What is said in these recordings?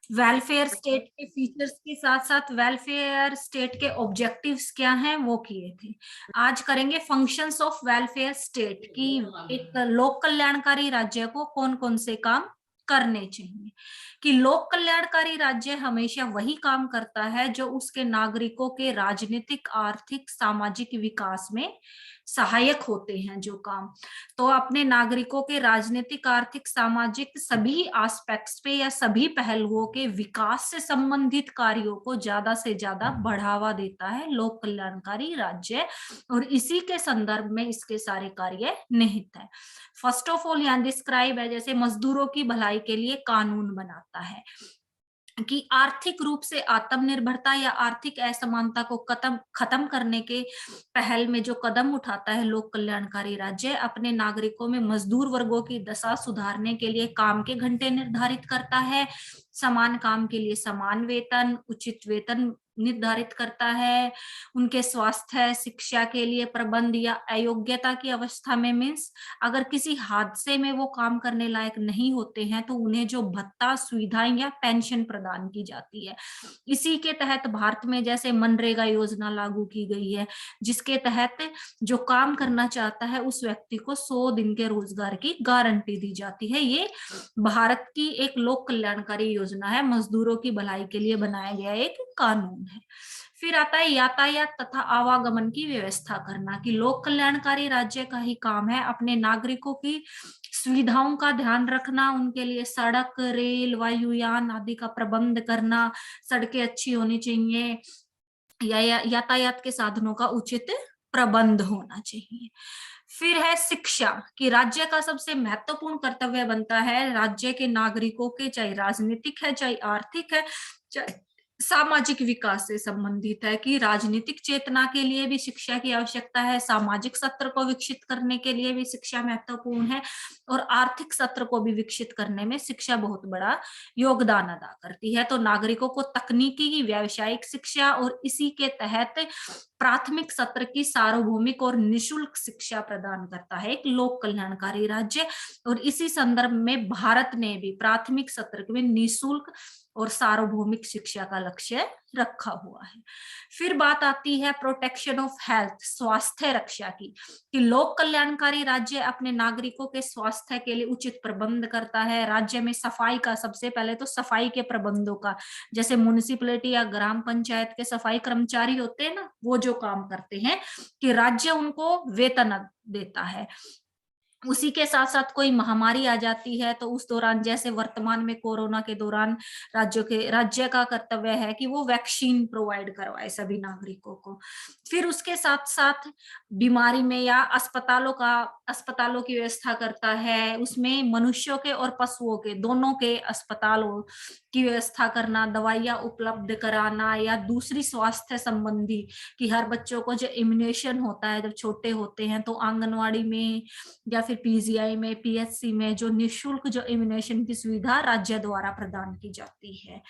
Welfare state के features के साथ साथ वेलफेयर स्टेट के ऑब्जेक्टिव्स क्या हैं वो किए थे। आज करेंगे फंक्शंस ऑफ वेलफेयर स्टेट की एक लोक कल्याणकारी राज्य को कौन कौन से काम करने चाहिए। कि लोक कल्याणकारी राज्य हमेशा वही काम करता है जो उसके नागरिकों के राजनीतिक, आर्थिक, सामाजिक विकास में सहायक होते हैं। जो काम तो अपने नागरिकों के राजनीतिक, आर्थिक, सामाजिक सभी एस्पेक्ट्स पे या सभी पहलुओं के विकास से संबंधित कार्यों को ज्यादा से ज्यादा बढ़ावा देता है लोक कल्याणकारी राज्य, और इसी के संदर्भ में इसके सारे कार्य निहित है। फर्स्ट ऑफ ऑल यहाँ डिस्क्राइब है, जैसे मजदूरों की भलाई के लिए कानून बनाता है कि आर्थिक रूप से आत्मनिर्भरता या आर्थिक असमानता को खत्म करने के पहल में जो कदम उठाता है लोक कल्याणकारी राज्य, अपने नागरिकों में मजदूर वर्गों की दशा सुधारने के लिए काम के घंटे निर्धारित करता है, समान काम के लिए समान वेतन, उचित वेतन निर्धारित करता है, उनके स्वास्थ्य, शिक्षा के लिए प्रबंध या अयोग्यता की अवस्था में मीन्स अगर किसी हादसे में वो काम करने लायक नहीं होते हैं तो उन्हें जो भत्ता, सुविधाएं या पेंशन प्रदान की जाती है। इसी के तहत भारत में जैसे मनरेगा योजना लागू की गई है, जिसके तहत जो काम करना चाहता है उस व्यक्ति को 100 दिन के रोजगार की गारंटी दी जाती है। ये भारत की एक लोक कल्याणकारी योजना है, मजदूरों की भलाई के लिए बनाया गया एक कानून है। फिर आता है यातायात तथा आवागमन की व्यवस्था करना, कि लोक कल्याणकारी राज्य का ही काम है अपने नागरिकों की सुविधाओं का ध्यान रखना, उनके लिए सड़क, रेल, वायुयान आदि का प्रबंध करना, सड़कें अच्छी होनी चाहिए, या यातायात के साधनों का उचित प्रबंध होना चाहिए। फिर है शिक्षा, कि राज्य का सबसे महत्वपूर्ण कर्तव्य बनता है राज्य के नागरिकों के, चाहे राजनीतिक है, चाहे आर्थिक है, चाहे सामाजिक विकास से संबंधित है, कि राजनीतिक चेतना के लिए भी शिक्षा की आवश्यकता है, सामाजिक सत्र को विकसित करने के लिए भी शिक्षा महत्वपूर्ण है, और आर्थिक सत्र को भी विकसित करने में शिक्षा बहुत बड़ा योगदान अदा करती है। तो नागरिकों को तकनीकी, व्यावसायिक शिक्षा और इसी के तहत प्राथमिक सत्र की सार्वभौमिक और निशुल्क शिक्षा प्रदान करता है एक लोक कल्याणकारी राज्य। और इसी संदर्भ में भारत ने भी प्राथमिक सत्र में निशुल्क और सार्वभौमिक शिक्षा का लक्ष्य रखा हुआ है। फिर बात आती है प्रोटेक्शन ऑफ हेल्थ, स्वास्थ्य रक्षा की, कि लोक कल्याणकारी राज्य अपने नागरिकों के स्वास्थ्य के लिए उचित प्रबंध करता है। राज्य में सफाई का, सबसे पहले तो सफाई के प्रबंधों का, जैसे म्युनिसिपैलिटी या ग्राम पंचायत के सफाई कर्मचारी होते हैं ना, वो जो काम करते हैं, कि राज्य उनको वेतन देता है। उसी के साथ साथ कोई महामारी आ जाती है तो उस दौरान, जैसे वर्तमान में कोरोना के दौरान राज्य का कर्तव्य है कि वो वैक्सीन प्रोवाइड करवाए सभी नागरिकों को। फिर उसके साथ साथ बीमारी में या अस्पतालों की व्यवस्था करता है, उसमें मनुष्यों के और पशुओं के दोनों के अस्पतालों की व्यवस्था करना, दवाइयां उपलब्ध कराना, या दूसरी स्वास्थ्य संबंधी, कि हर बच्चों को जो इम्यूनेशन होता है जब छोटे होते हैं तो आंगनवाड़ी में या फिर पीजीआई में, पीएचसी में जो निशुल्क जो इम्यूनेशन की सुविधा राज्य द्वारा प्रदान की जाती है।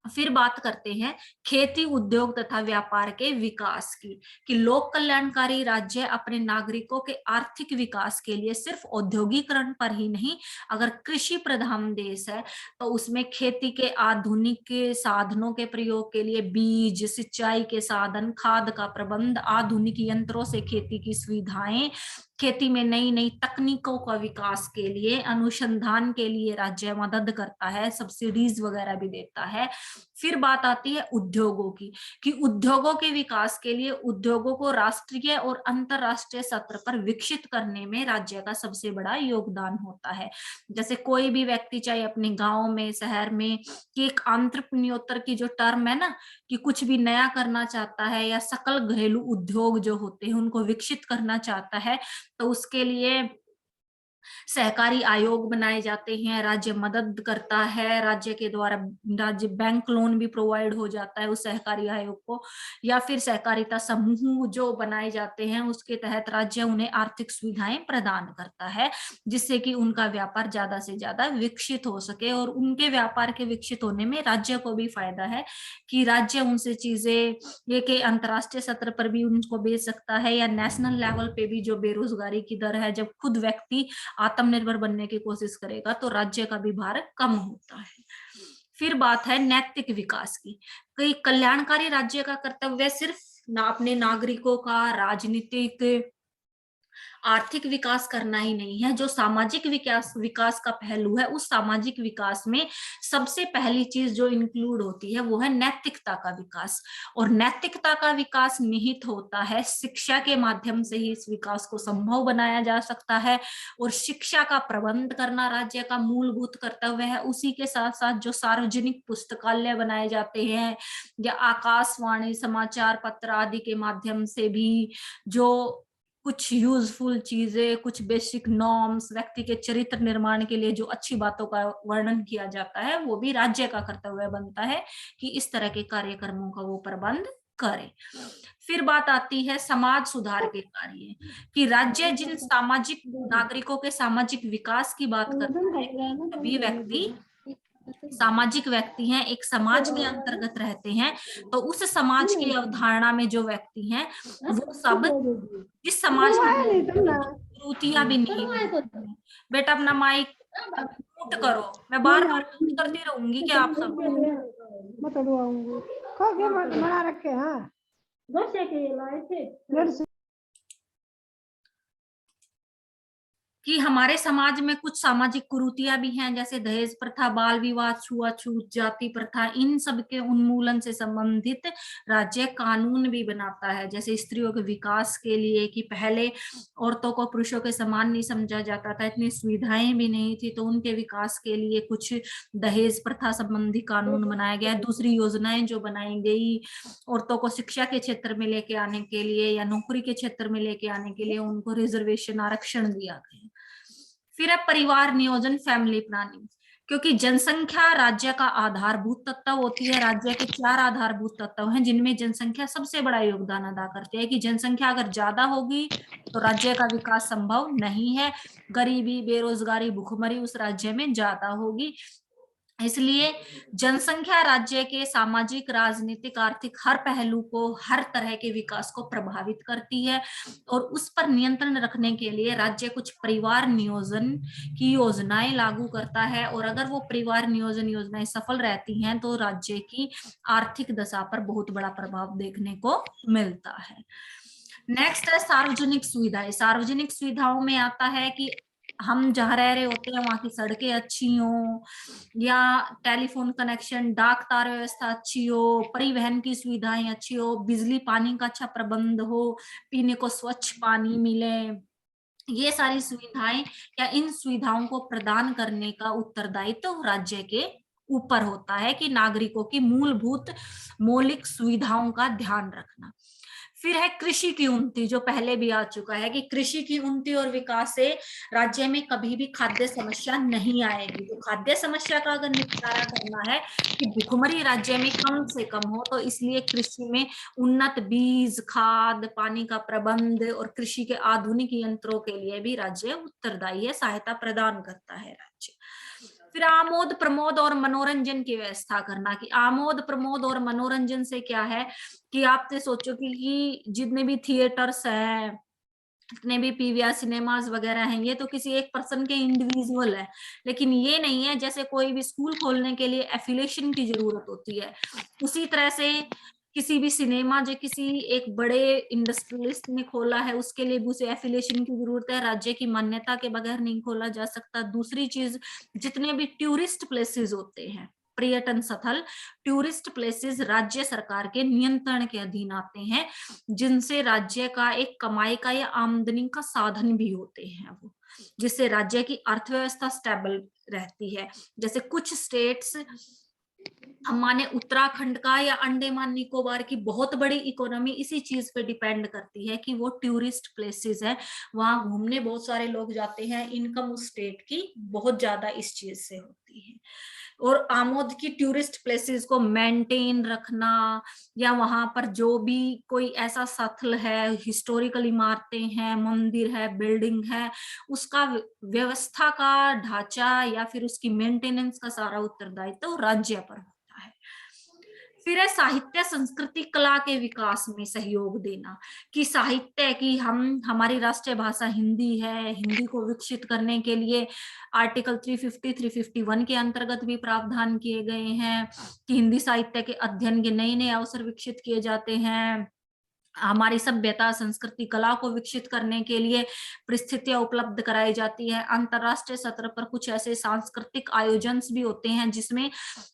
फिर बात करते हैं खेती, उद्योग तथा व्यापार के विकास की, कि लोक कल्याणकारी राज्य अपने नागरिकों के आर्थिक विकास के लिए सिर्फ औद्योगिकरण पर ही नहीं, अगर कृषि प्रधान देश है तो उसमें खेती के आधुनिक साधनों के प्रयोग के लिए बीज, सिंचाई के साधन, खाद का प्रबंध, आधुनिक यंत्रों से खेती की सुविधाएं, खेती में नई नई तकनीकों का विकास के लिए, अनुसंधान के लिए राज्य मदद करता है, सब्सिडीज वगैरह भी देता है। फिर बात आती है उद्योगों की, कि उद्योगों के विकास के लिए उद्योगों को राष्ट्रीय और अंतरराष्ट्रीय सत्र पर विकसित करने में राज्य का सबसे बड़ा योगदान होता है। जैसे कोई भी व्यक्ति चाहे अपने गांव में, शहर में, कि एक एंटरप्रेन्योर की जो टर्म है ना, कि कुछ भी नया करना चाहता है या सकल घरेलू उद्योग जो होते हैं उनको विकसित करना चाहता है, तो उसके लिए सहकारी आयोग बनाए जाते हैं, राज्य मदद करता है, राज्य के द्वारा राज्य बैंक लोन भी प्रोवाइड हो जाता है उस सहकारी आयोग को, या फिर सहकारिता समूह जो बनाए जाते हैं उसके तहत राज्य उन्हें आर्थिक सुविधाएं प्रदान करता है, जिससे कि उनका व्यापार ज्यादा से ज्यादा विकसित हो सके। और उनके व्यापार के विकसित होने में राज्य को भी फायदा है, कि राज्य उनसे चीजें ये कि अंतरराष्ट्रीय सत्र पर भी उनको बेच सकता है, या नेशनल लेवल पे भी जो बेरोजगारी की दर है, जब खुद व्यक्ति आत्मनिर्भर बनने की कोशिश करेगा तो राज्य का भी भार कम होता है। फिर बात है नैतिक विकास की। कई कल्याणकारी राज्य का कर्तव्य सिर्फ अपने नागरिकों का राजनीतिक आर्थिक विकास करना ही नहीं है। जो सामाजिक विकास विकास का पहलू है, उस सामाजिक विकास में सबसे पहली चीज जो इंक्लूड होती है वो है नैतिकता का विकास। और नैतिकता का विकास निहित होता है शिक्षा के माध्यम से ही इस विकास को संभव बनाया जा सकता है। और शिक्षा का प्रबंध करना राज्य का मूलभूत कर्तव्य है। उसी के साथ साथ जो सार्वजनिक पुस्तकालय बनाए जाते हैं या आकाशवाणी, समाचार पत्र आदि के माध्यम से भी जो कुछ यूजफुल चीजें, कुछ बेसिक नॉर्म्स, व्यक्ति के चरित्र निर्माण के लिए जो अच्छी बातों का वर्णन किया जाता है, वो भी राज्य का कर्तव्य बनता है कि इस तरह के कार्यक्रमों का वो प्रबंध करे। फिर बात आती है समाज सुधार के कार्य कि राज्य जिन सामाजिक नागरिकों के सामाजिक विकास की बात करता है कि सभी व्यक्ति सामाजिक व्यक्ति हैं, एक समाज के अंतर्गत रहते हैं, तो उस समाज की अवधारणा में जो व्यक्ति हैं वो सब इस समाज की त्रुटियां भी नहीं होती। बेटा अपना माइक म्यूट करो, मैं बार बार म्यूट करती रहूंगी कि आप सब बना रखे हैं। कि हमारे समाज में कुछ सामाजिक कुरीतियां भी हैं, जैसे दहेज प्रथा, बाल विवाह, छुआछूत, जाति प्रथा, इन सब के उन्मूलन से संबंधित राज्य कानून भी बनाता है। जैसे स्त्रियों के विकास के लिए कि पहले औरतों को पुरुषों के समान नहीं समझा जाता था, इतनी सुविधाएं भी नहीं थी, तो उनके विकास के लिए कुछ दहेज प्रथा संबंधी कानून बनाया गया। दूसरी योजनाएं जो बनाई गई औरतों को शिक्षा के क्षेत्र में लेके आने के लिए या नौकरी के क्षेत्र में लेके आने के लिए, उनको रिजर्वेशन, आरक्षण दिया गया। फिर है परिवार नियोजन, फैमिली प्लानिंग, क्योंकि जनसंख्या राज्य का आधारभूत तत्व होती है। राज्य के 4 आधारभूत तत्व हैं जिनमें जनसंख्या सबसे बड़ा योगदान अदा करती है। कि जनसंख्या अगर ज्यादा होगी तो राज्य का विकास संभव नहीं है, गरीबी, बेरोजगारी, भुखमरी उस राज्य में ज्यादा होगी। इसलिए जनसंख्या राज्य के सामाजिक, राजनीतिक, आर्थिक हर पहलू को, हर तरह के विकास को प्रभावित करती है। और उस पर नियंत्रण रखने के लिए राज्य कुछ परिवार नियोजन की योजनाएं लागू करता है। और अगर वो परिवार नियोजन योजनाएं सफल रहती हैं तो राज्य की आर्थिक दशा पर बहुत बड़ा प्रभाव देखने को मिलता है। नेक्स्ट है सार्वजनिक सुविधाएं। सार्वजनिक सुविधाओं में आता है कि हम जहाँ रह रहे होते हैं वहां की सड़कें अच्छी हो, या टेलीफोन कनेक्शन, डाक तार व्यवस्था अच्छी हो, परिवहन की सुविधाएं अच्छी हो, बिजली पानी का अच्छा प्रबंध हो, पीने को स्वच्छ पानी मिले। ये सारी सुविधाएं या इन सुविधाओं को प्रदान करने का उत्तरदायित्व तो राज्य के ऊपर होता है कि नागरिकों की मूलभूत मौलिक सुविधाओं का ध्यान रखना। फिर है कृषि की उन्नति, जो पहले भी आ चुका है कि कृषि की उन्नति और विकास से राज्य में कभी भी खाद्य समस्या नहीं आएगी। तो खाद्य समस्या का अगर निपटारा करना है कि भुखमरी राज्य में कम से कम हो, तो इसलिए कृषि में उन्नत बीज, खाद, पानी का प्रबंध और कृषि के आधुनिक यंत्रों के लिए भी राज्य उत्तरदायी है, सहायता प्रदान करता है राज्य। फिर आमोद प्रमोद और मनोरंजन की व्यवस्था करना। कि आमोद प्रमोद और मनोरंजन से क्या है कि आप तो सोचो कि जितने भी थिएटर्स हैं, जितने भी पीवीआर सिनेमाज वगैरह हैं, ये तो किसी एक पर्सन के इंडिविजुअल है। लेकिन ये नहीं है जैसे कोई भी स्कूल खोलने के लिए एफिलिएशन की जरूरत होती है, उसी तरह से किसी भी सिनेमा जो किसी एक बड़े इंडस्ट्रियलिस्ट ने खोला है उसके लिए भी उसे एफिलिएशन की जरूरत है, राज्य की मान्यता के बगैर नहीं खोला जा सकता। दूसरी चीज, जितने भी टूरिस्ट प्लेसेस होते हैं, पर्यटन स्थल, टूरिस्ट प्लेसेस राज्य सरकार के नियंत्रण के अधीन आते हैं, जिनसे राज्य का एक कमाई का या आमदनी का साधन भी होते हैं वो, जिससे राज्य की अर्थव्यवस्था स्टेबल रहती है। जैसे कुछ स्टेट्स, हम माने उत्तराखंड का या अंडमान निकोबार की बहुत बड़ी इकोनॉमी इसी चीज पे डिपेंड करती है कि वो टूरिस्ट प्लेसेस है, वहां घूमने बहुत सारे लोग जाते हैं, इनकम उस स्टेट की बहुत ज्यादा इस चीज से होती है। और आमोद की टूरिस्ट प्लेसेस को मेंटेन रखना, या वहां पर जो भी कोई ऐसा स्थल है, हिस्टोरिकल इमारतें हैं, मंदिर है, बिल्डिंग है, उसका व्यवस्था का ढांचा या फिर उसकी मेंटेनेंस का सारा उत्तरदायित्व तो राज्य पर होता है। फिर है साहित्य संस्कृति कला के विकास में सहयोग देना, कि साहित्य की हमारी राष्ट्रीय भाषा हिंदी है, हिंदी को विकसित करने के लिए आर्टिकल 350 351 के अंतर्गत भी प्रावधान किए गए हैं कि हिंदी साहित्य के अध्ययन के नए नए अवसर विकसित किए जाते हैं। हमारी सभ्यता संस्कृति कला को विकसित करने के लिए परिस्थितियां उपलब्ध कराई जाती है। अंतरराष्ट्रीय सत्र पर कुछ ऐसे सांस्कृतिक आयोजन भी होते हैं जिसमें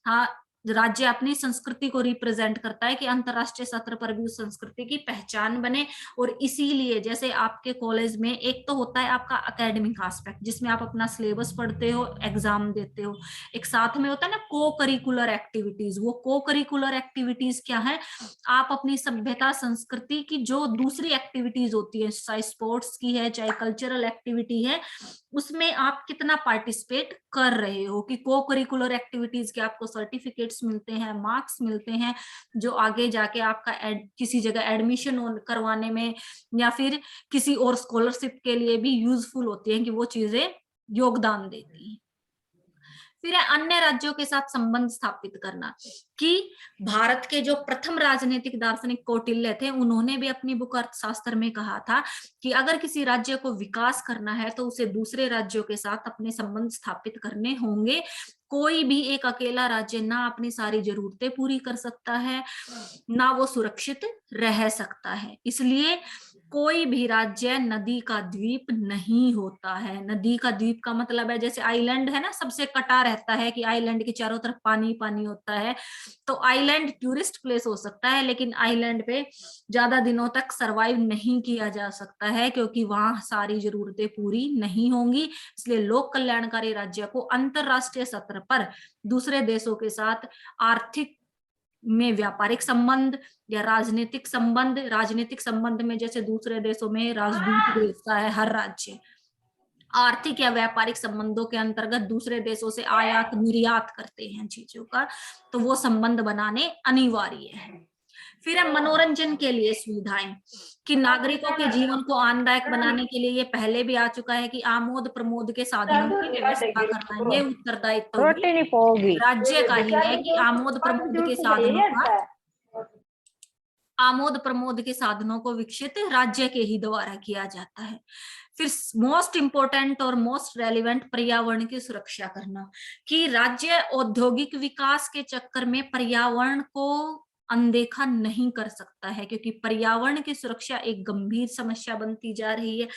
हाँ राज्य अपनी संस्कृति को रिप्रेजेंट करता है कि अंतरराष्ट्रीय सत्र पर भी उस संस्कृति की पहचान बने। और इसीलिए जैसे आपके कॉलेज में एक तो होता है आपका एकेडमिक एस्पेक्ट जिसमें आप अपना सिलेबस पढ़ते हो, एग्जाम देते हो, एक साथ में होता है ना को करिकुलर एक्टिविटीज। वो को करिकुलर एक्टिविटीज क्या है, आप अपनी सभ्यता संस्कृति की जो दूसरी एक्टिविटीज होती है, चाहे स्पोर्ट्स की है चाहे कल्चरल एक्टिविटी है, उसमें आप कितना पार्टिसिपेट कर रहे हो। कि को करिकुलर एक्टिविटीज के आपको सर्टिफिकेट्स मिलते हैं, मार्क्स मिलते हैं, जो आगे जाके आपका किसी जगह एडमिशन करवाने में या फिर किसी और स्कॉलरशिप के लिए भी यूजफुल होती हैं, कि वो चीजें योगदान देती हैं। फिर है अन्य राज्यों के साथ संबंध स्थापित करना, कि भारत के जो प्रथम राजनीतिक दार्शनिक कौटिल्य थे उन्होंने भी अपनी बुक अर्थशास्त्र में कहा था कि अगर किसी राज्य को विकास करना है तो उसे दूसरे राज्यों के साथ अपने संबंध स्थापित करने होंगे। कोई भी एक अकेला राज्य ना अपनी सारी जरूरतें पूरी कर सकता है, ना वो सुरक्षित रह सकता है। इसलिए कोई भी राज्य नदी का द्वीप नहीं होता है। नदी का द्वीप का मतलब है जैसे आइलैंड है ना, सबसे कटा रहता है कि आइलैंड के चारों तरफ पानी पानी होता है। तो आइलैंड टूरिस्ट प्लेस हो सकता है लेकिन आइलैंड पे ज्यादा दिनों तक सरवाइव नहीं किया जा सकता है क्योंकि वहां सारी जरूरतें पूरी नहीं होंगी। इसलिए लोक कल्याणकारी राज्य को अंतरराष्ट्रीय सत्र पर दूसरे देशों के साथ आर्थिक में व्यापारिक संबंध या राजनीतिक संबंध में जैसे दूसरे देशों में राजदूत भेजता है हर राज्य, आर्थिक या व्यापारिक संबंधों के अंतर्गत दूसरे देशों से आयात निर्यात करते हैं चीजों का, तो वो संबंध बनाने अनिवार्य है। फिर है मनोरंजन के लिए सुविधाएं, कि नागरिकों के जीवन को आनंददायक बनाने के लिए ये पहले भी आ चुका है कि आमोद प्रमोद के साधनों की व्यवस्था करना, ये उत्तरदायित्व भी राज्य का ही है कि आमोद प्रमोद के साधनों को विकसित राज्य के ही द्वारा किया जाता है। फिर मोस्ट इंपोर्टेंट और मोस्ट रेलिवेंट पर्यावरण की सुरक्षा करना, कि राज्य औद्योगिक विकास के चक्कर में पर्यावरण को अनदेखा नहीं कर सकता है क्योंकि पर्यावरण की सुरक्षा एक गंभीर समस्या बनती जा रही है।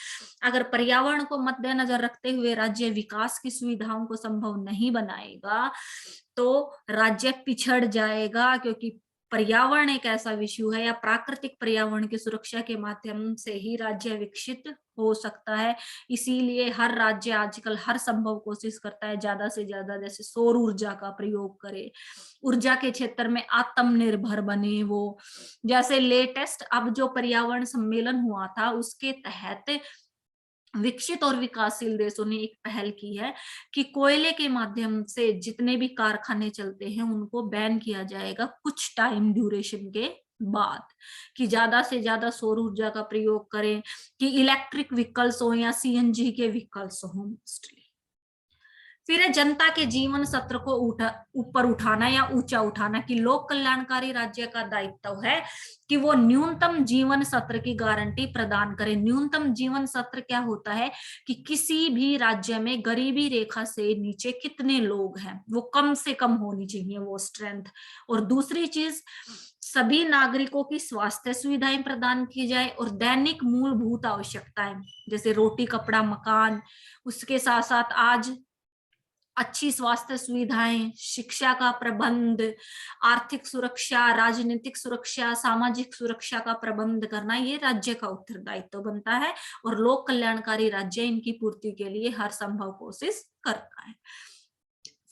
अगर पर्यावरण को मद्देनजर रखते हुए राज्य विकास की सुविधाओं को संभव नहीं बनाएगा तो राज्य पिछड़ जाएगा, क्योंकि पर्यावरण एक ऐसा विषय है या प्राकृतिक पर्यावरण की सुरक्षा के माध्यम से ही राज्य विकसित हो सकता है। इसीलिए हर राज्य आजकल हर संभव कोशिश करता है ज्यादा से ज्यादा जैसे सौर ऊर्जा का प्रयोग करे, ऊर्जा के क्षेत्र में आत्मनिर्भर बने। वो जैसे लेटेस्ट अब जो पर्यावरण सम्मेलन हुआ था उसके तहत विकसित और विकासशील देशों ने एक पहल की है कि कोयले के माध्यम से जितने भी कारखाने चलते हैं उनको बैन किया जाएगा कुछ टाइम ड्यूरेशन के बाद, कि ज्यादा से ज्यादा सौर ऊर्जा का प्रयोग करें, कि इलेक्ट्रिक व्हीकल्स हो या सीएनजी के व्हीकल्स हो मोस्टली। फिर है जनता के जीवन सत्र को ऊपर उठाना या ऊंचा उठाना, कि लोक कल्याणकारी राज्य का दायित्व है कि वो न्यूनतम जीवन सत्र की गारंटी प्रदान करे। न्यूनतम जीवन सत्र क्या होता है कि किसी भी राज्य में गरीबी रेखा से नीचे कितने लोग हैं वो कम से कम होनी चाहिए वो स्ट्रेंथ। और दूसरी चीज, सभी नागरिकों की स्वास्थ्य सुविधाएं प्रदान की जाए और दैनिक मूलभूत आवश्यकताएं जैसे रोटी कपड़ा मकान, उसके साथ साथ आज अच्छी स्वास्थ्य सुविधाएं, शिक्षा का प्रबंध, आर्थिक सुरक्षा, राजनीतिक सुरक्षा, सामाजिक सुरक्षा का प्रबंध करना ये राज्य का उत्तरदायित्व बनता है और लोक कल्याणकारी राज्य इनकी पूर्ति के लिए हर संभव कोशिश करता है।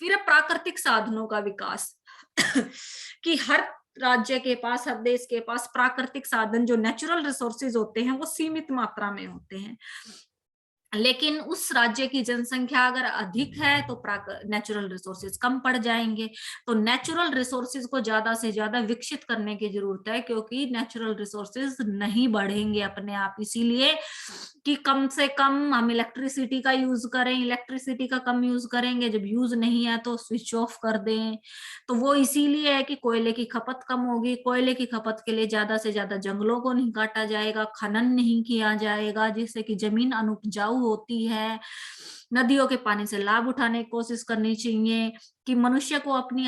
फिर प्राकृतिक साधनों का विकास कि हर राज्य के पास, हर देश के पास प्राकृतिक साधन जो नेचुरल रिसोर्सेज होते हैं वो सीमित मात्रा में होते हैं। लेकिन उस राज्य की जनसंख्या अगर अधिक है तो नेचुरल रिसोर्सेज कम पड़ जाएंगे। तो नेचुरल रिसोर्सेज को ज्यादा से ज्यादा विकसित करने की जरूरत है, क्योंकि नेचुरल रिसोर्सेज नहीं बढ़ेंगे अपने आप। इसीलिए कि कम से कम हम इलेक्ट्रिसिटी का यूज करें, इलेक्ट्रिसिटी का कम यूज करेंगे, जब यूज नहीं है तो स्विच ऑफ कर दें। तो वो इसीलिए है कि कोयले की खपत कम होगी। कोयले की खपत के लिए ज्यादा से ज्यादा जंगलों को नहीं काटा जाएगा, खनन नहीं किया जाएगा, जिससे कि जमीन अनुपजाऊ होती है। नदियों के पानी से लाभ उठाने की कोशिश करनी चाहिए, कि मनुष्य को अपनी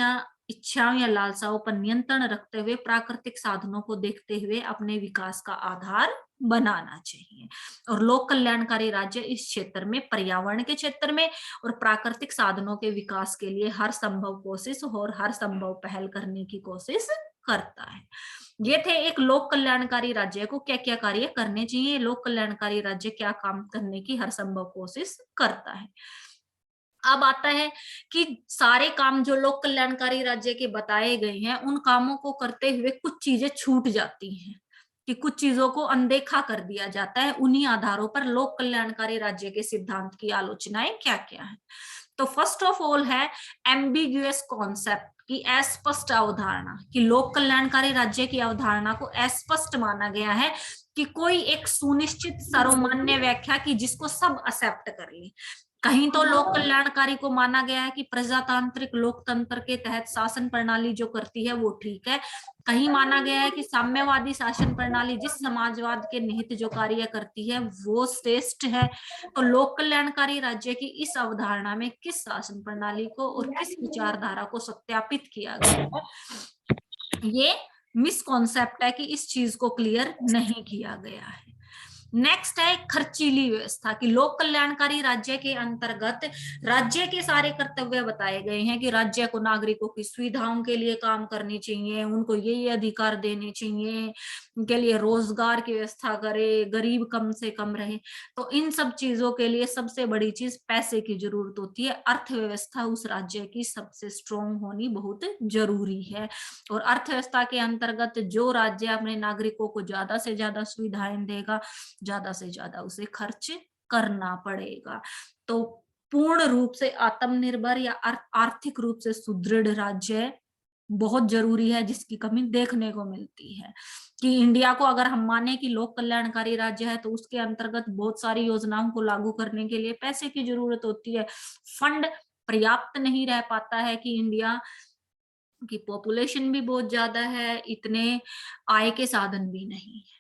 इच्छाओं या लालसाओं पर नियंत्रण रखते हुए प्राकृतिक साधनों को देखते हुए अपने विकास का आधार बनाना चाहिए। और लोक कल्याणकारी राज्य इस क्षेत्र में, पर्यावरण के क्षेत्र में और प्राकृतिक साधनों के विकास के लिए हर संभव कोशिश और हर संभव पहल करने की कोशिश करता है। ये थे एक लोक कल्याणकारी राज्य को क्या क्या कार्य करने चाहिए, लोक कल्याणकारी राज्य क्या काम करने की हर संभव कोशिश करता है। अब आता है कि सारे काम जो लोक कल्याणकारी राज्य के बताए गए हैं, उन कामों को करते हुए कुछ चीजें छूट जाती हैं, कि कुछ चीजों को अनदेखा कर दिया जाता है। उन्हीं आधारों पर लोक कल्याणकारी राज्य के सिद्धांत की आलोचनाएं क्या क्या है। तो फर्स्ट ऑफ ऑल है एम्बिग्यूअस कॉन्सेप्ट, की अस्पष्ट अवधारणा, कि लोक कल्याणकारी राज्य की अवधारणा को अस्पष्ट माना गया है, कि कोई एक सुनिश्चित सर्वमान्य व्याख्या की जिसको सब एक्सेप्ट कर ले। कहीं तो लोक कल्याणकारी को माना गया है कि प्रजातांत्रिक लोकतंत्र के तहत शासन प्रणाली जो करती है वो ठीक है। कहीं माना गया है कि साम्यवादी शासन प्रणाली जिस समाजवाद के निहित जो कार्य करती है वो श्रेष्ठ है। तो लोक कल्याणकारी राज्य की इस अवधारणा में किस शासन प्रणाली को और किस विचारधारा को सत्यापित किया गया है, ये मिसकॉन्सेप्ट है, कि इस चीज को क्लियर नहीं किया गया है। नेक्स्ट है खर्चीली व्यवस्था, की लोक कल्याणकारी राज्य के अंतर्गत राज्य के सारे कर्तव्य बताए गए हैं, कि राज्य को नागरिकों की सुविधाओं के लिए काम करनी चाहिए, उनको ये अधिकार देने चाहिए, उनके लिए रोजगार की व्यवस्था करे, गरीब कम से कम रहे। तो इन सब चीजों के लिए सबसे बड़ी चीज पैसे की जरूरत होती है। अर्थव्यवस्था उस राज्य की सबसे स्ट्रोंग होनी बहुत जरूरी है। और अर्थव्यवस्था के अंतर्गत जो राज्य अपने नागरिकों को ज्यादा से ज्यादा सुविधाएं देगा, ज्यादा से ज्यादा उसे खर्च करना पड़ेगा। तो पूर्ण रूप से आत्मनिर्भर या आर्थिक रूप से सुदृढ़ राज्य बहुत जरूरी है, जिसकी कमी देखने को मिलती है। कि इंडिया को अगर हम माने कि लोक कल्याणकारी राज्य है, तो उसके अंतर्गत बहुत सारी योजनाओं को लागू करने के लिए पैसे की जरूरत होती है। फंड पर्याप्त नहीं रह पाता है, कि इंडिया की पॉपुलेशन भी बहुत ज्यादा है, इतने आय के साधन भी नहीं है।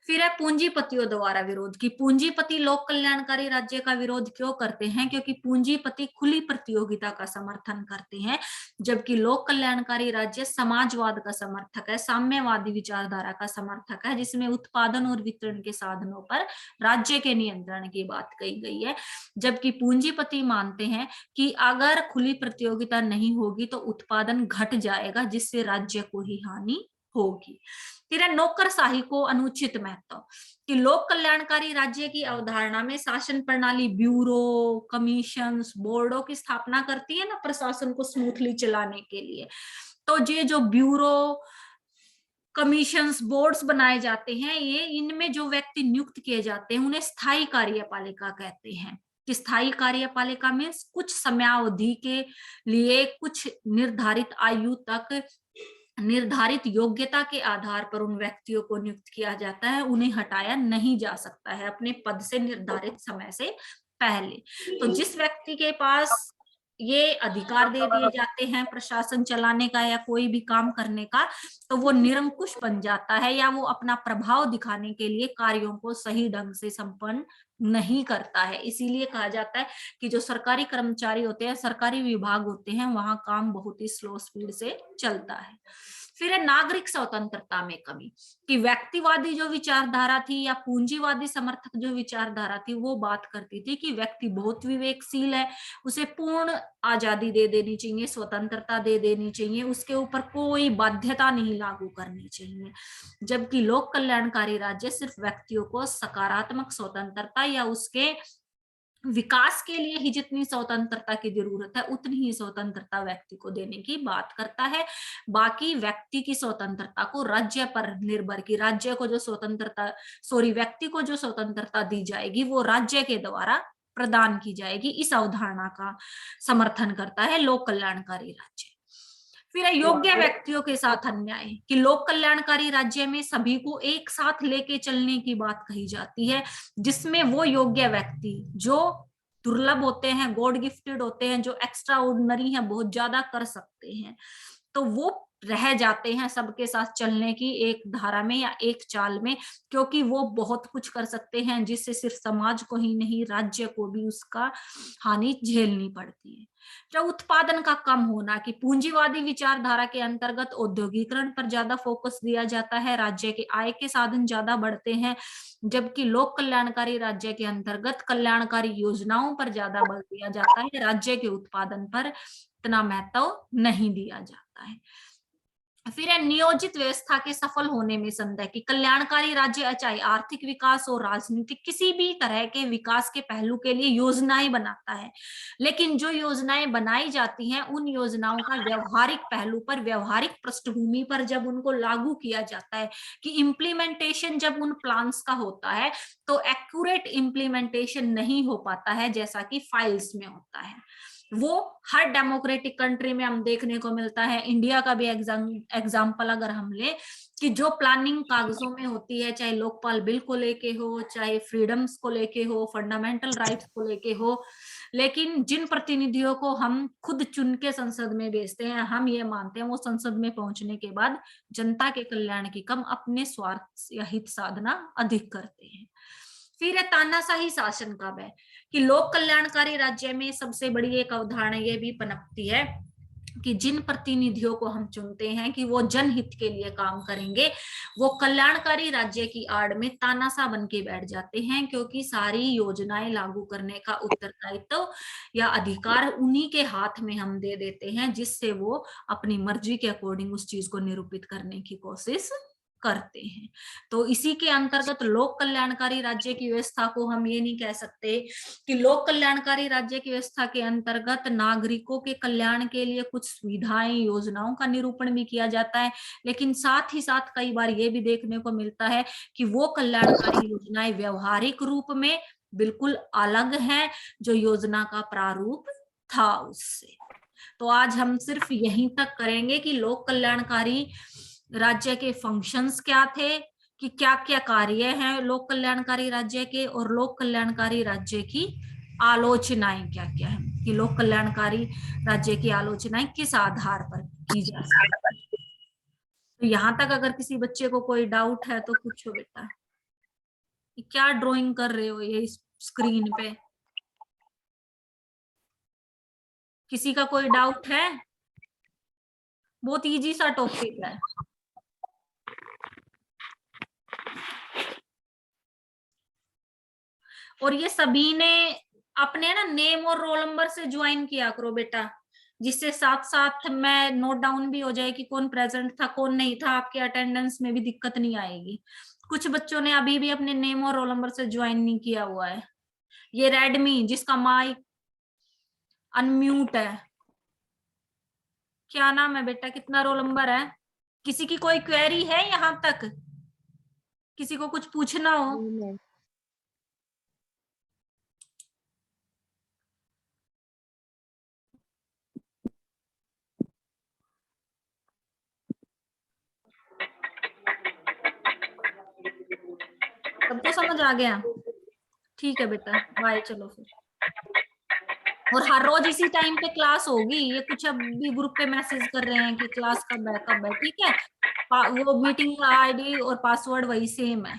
फिर है पूंजीपतियों द्वारा विरोध, की पूंजीपति लोक कल्याणकारी राज्य का विरोध क्यों करते हैं, क्योंकि पूंजीपति खुली प्रतियोगिता का समर्थन करते हैं, जबकि लोक कल्याणकारी राज्य समाजवाद का समर्थक है, साम्यवादी विचारधारा का समर्थक है, जिसमें उत्पादन और वितरण के साधनों पर राज्य के नियंत्रण की बात कही गई है। जबकि पूंजीपति मानते हैं कि अगर खुली प्रतियोगिता नहीं होगी तो उत्पादन घट जाएगा, जिससे राज्य को ही हानि होगी। फिर है नौकरशाही को अनुचित महत्व, कि लोक कल्याणकारी राज्य की अवधारणा में शासन प्रणाली ब्यूरो, कमीशन, बोर्डों की स्थापना करती है ना, प्रशासन को स्मूथली चलाने के लिए। तो ये जो ब्यूरो, कमीशंस, बोर्ड्स बनाए जाते हैं, ये इनमें जो व्यक्ति नियुक्त किए जाते हैं उन्हें स्थायी कार्यपालिका कहते हैं। कि स्थायी कार्यपालिका में कुछ समयावधि के लिए कुछ निर्धारित आयु तक निर्धारित योग्यता के आधार पर उन व्यक्तियों को नियुक्त किया जाता है, उन्हें हटाया नहीं जा सकता है अपने पद से निर्धारित समय से पहले। तो जिस व्यक्ति के पास ये अधिकार दे दिए जाते हैं प्रशासन चलाने का या कोई भी काम करने का, तो वो निरंकुश बन जाता है, या वो अपना प्रभाव दिखाने के लिए कार्यों को सही ढंग से संपन्न नहीं करता है। इसीलिए कहा जाता है कि जो सरकारी कर्मचारी होते हैं, सरकारी विभाग होते हैं, वहां काम बहुत ही स्लो स्पीड से चलता है। फिर है नागरिक स्वतंत्रता में कमी, कि व्यक्तिवादी जो विचारधारा थी या पूंजीवादी समर्थक जो विचारधारा थी, वो बात करती थी कि व्यक्ति बहुत विवेकशील है, उसे पूर्ण आजादी दे देनी चाहिए, स्वतंत्रता दे देनी चाहिए, उसके ऊपर कोई बाध्यता नहीं लागू करनी चाहिए। जबकि लोक कल्याणकारी राज्य सिर्फ व्यक्तियों को सकारात्मक स्वतंत्रता या उसके विकास के लिए ही जितनी स्वतंत्रता की जरूरत है उतनी ही स्वतंत्रता व्यक्ति को देने की बात करता है। बाकी व्यक्ति की स्वतंत्रता को राज्य पर निर्भर की राज्य को जो स्वतंत्रता व्यक्ति को जो स्वतंत्रता दी जाएगी वो राज्य के द्वारा प्रदान की जाएगी। इस अवधारणा का समर्थन करता है लोक कल्याणकारी राज्य। फिर है योग्य व्यक्तियों के साथ अन्याय कि लोक कल्याणकारी राज्य में सभी को एक साथ लेके चलने की बात कही जाती है, जिसमें वो योग्य व्यक्ति जो दुर्लभ होते हैं, गॉड गिफ्टेड होते हैं, जो एक्स्ट्रा ऑर्डिनरी है, बहुत ज्यादा कर सकते हैं, तो वो रह जाते हैं सबके साथ चलने की एक धारा में या एक चाल में, क्योंकि वो बहुत कुछ कर सकते हैं जिससे सिर्फ समाज को ही नहीं राज्य को भी उसका हानि झेलनी पड़ती है। जो उत्पादन का कम होना कि पूंजीवादी विचारधारा के अंतर्गत औद्योगिकरण पर ज्यादा फोकस दिया जाता है, राज्य के आय के साधन ज्यादा बढ़ते हैं, जबकि लोक कल्याणकारी राज्य के अंतर्गत कल्याणकारी योजनाओं पर ज्यादा बल दिया जाता है, राज्य के उत्पादन पर इतना महत्व नहीं दिया जाता है। फिर है नियोजित व्यवस्था के सफल होने में संदेह कि कल्याणकारी राज्य चाहे आर्थिक विकास और राजनीतिक किसी भी तरह के विकास के पहलू के लिए योजनाएं बनाता है, लेकिन जो योजनाएं बनाई जाती हैं उन योजनाओं का व्यवहारिक पहलू पर, व्यवहारिक पृष्ठभूमि पर जब उनको लागू किया जाता है, कि इम्प्लीमेंटेशन जब उन प्लान्स का होता है तो एक्यूरेट इम्प्लीमेंटेशन नहीं हो पाता है जैसा कि फाइल्स में होता है। वो हर डेमोक्रेटिक कंट्री में हम देखने को मिलता है। इंडिया का भी एग्जाम्पल अगर हम ले कि जो प्लानिंग कागजों में होती है, चाहे लोकपाल बिल को लेके हो, चाहे फ्रीडम्स को लेके हो, फंडामेंटल राइट्स को लेके हो, लेकिन जिन प्रतिनिधियों को हम खुद चुन के संसद में भेजते हैं, हम ये मानते हैं वो संसद में पहुंचने के बाद जनता के कल्याण की कम अपने स्वार्थ या हित साधना अधिक करते हैं। फिर है तानाशाही शासन का भय कि लोक कल्याणकारी राज्य में सबसे बड़ी एक अवधारणा यह भी पनपती है कि जिन प्रतिनिधियों को हम चुनते हैं कि वो जनहित के लिए काम करेंगे, वो कल्याणकारी राज्य की आड़ में तानाशाह बन के बैठ जाते हैं, क्योंकि सारी योजनाएं लागू करने का उत्तरदायित्व या अधिकार उन्हीं के हाथ में हम दे देते हैं, जिससे वो अपनी मर्जी के अकॉर्डिंग उस चीज को निरूपित करने की कोशिश करते हैं। तो इसी के अंतर्गत लोक कल्याणकारी राज्य की व्यवस्था को हम ये नहीं कह सकते कि लोक कल्याणकारी राज्य की व्यवस्था के अंतर्गत नागरिकों के कल्याण के लिए कुछ सुविधाएं, योजनाओं का निरूपण भी किया जाता है, लेकिन साथ ही साथ कई बार ये भी देखने को मिलता है कि वो कल्याणकारी योजनाएं व्यवहारिक रूप में बिल्कुल अलग है जो योजना का प्रारूप था उससे। तो आज हम सिर्फ यहीं तक करेंगे कि लोक कल्याणकारी राज्य के फंक्शंस क्या थे, कि क्या क्या कार्य हैं लोक कल्याणकारी राज्य के, और लोक कल्याणकारी राज्य की आलोचनाएं क्या क्या है, कि लोक कल्याणकारी राज्य की आलोचनाएं किस आधार पर की जा सकती है। तो यहाँ तक अगर किसी बच्चे को कोई डाउट है तो पूछो बेटा। क्या ड्राइंग कर रहे हो ये स्क्रीन पे? किसी का कोई डाउट है? बहुत इजी सा टॉपिक है। और ये सभी ने अपने ना नेम और रोल नंबर से ज्वाइन किया करो बेटा, जिससे साथ साथ मैं नोट डाउन भी हो जाए कि कौन प्रेजेंट था कौन नहीं था, आपके अटेंडेंस में भी दिक्कत नहीं आएगी। कुछ बच्चों ने अभी भी अपने नेम और रोल नंबर से ज्वाइन नहीं किया हुआ है। ये रेडमी जिसका माइक अनम्यूट है, क्या नाम है बेटा, कितना रोल नंबर है? किसी की कोई क्वेरी है यहाँ तक? किसी को कुछ पूछना हो? सबको समझ आ गया? ठीक है बेटा, बाय, चलो फिर। और हर रोज इसी टाइम पे क्लास होगी। ये कुछ अभी ग्रुप पे मैसेज कर रहे हैं कि क्लास कब है कब है, ठीक है? वो मीटिंग आईडी और पासवर्ड वही सेम है।